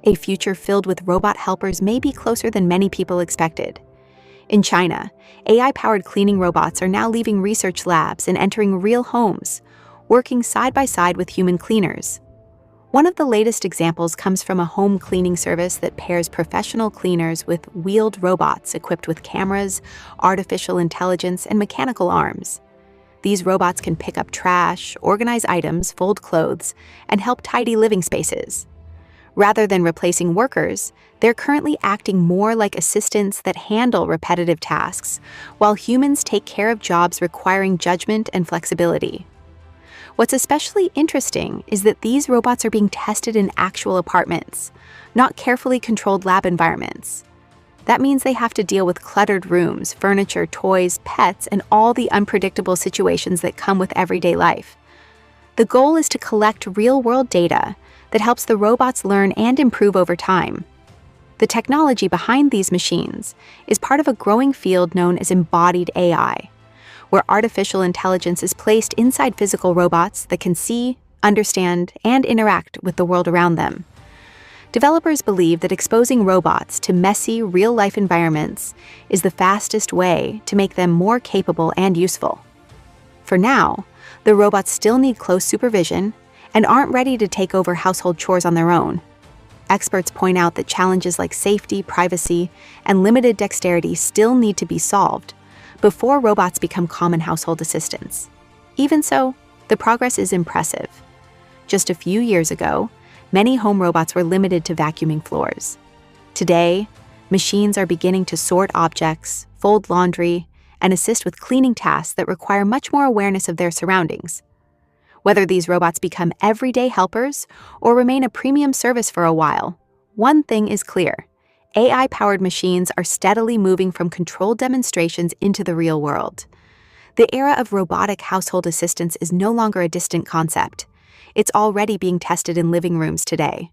A future filled with robot helpers may be closer than many people expected. In China, AI-powered cleaning robots are now leaving research labs and entering real homes, working side by side with human cleaners. One of the latest examples comes from a home cleaning service that pairs professional cleaners with wheeled robots equipped with cameras, artificial intelligence, and mechanical arms. These robots can pick up trash, organize items, fold clothes, and help tidy living spaces. Rather than replacing workers, they're currently acting more like assistants that handle repetitive tasks, while humans take care of jobs requiring judgment and flexibility. What's especially interesting is that these robots are being tested in actual apartments, not carefully controlled lab environments. That means they have to deal with cluttered rooms, furniture, toys, pets, and all the unpredictable situations that come with everyday life. The goal is to collect real-world data that helps the robots learn and improve over time. The technology behind these machines is part of a growing field known as embodied AI, where artificial intelligence is placed inside physical robots that can see, understand, and interact with the world around them. Developers believe that exposing robots to messy, real-life environments is the fastest way to make them more capable and useful. For now, the robots still need close supervision and aren't ready to take over household chores on their own. Experts point out that challenges like safety, privacy, and limited dexterity still need to be solved before robots become common household assistants. Even so, the progress is impressive. Just a few years ago, many home robots were limited to vacuuming floors. Today, machines are beginning to sort objects, fold laundry, and assist with cleaning tasks that require much more awareness of their surroundings. Whether these robots become everyday helpers or remain a premium service for a while, one thing is clear: AI-powered machines are steadily moving from controlled demonstrations into the real world. The era of robotic household assistants is no longer a distant concept. It's already being tested in living rooms today.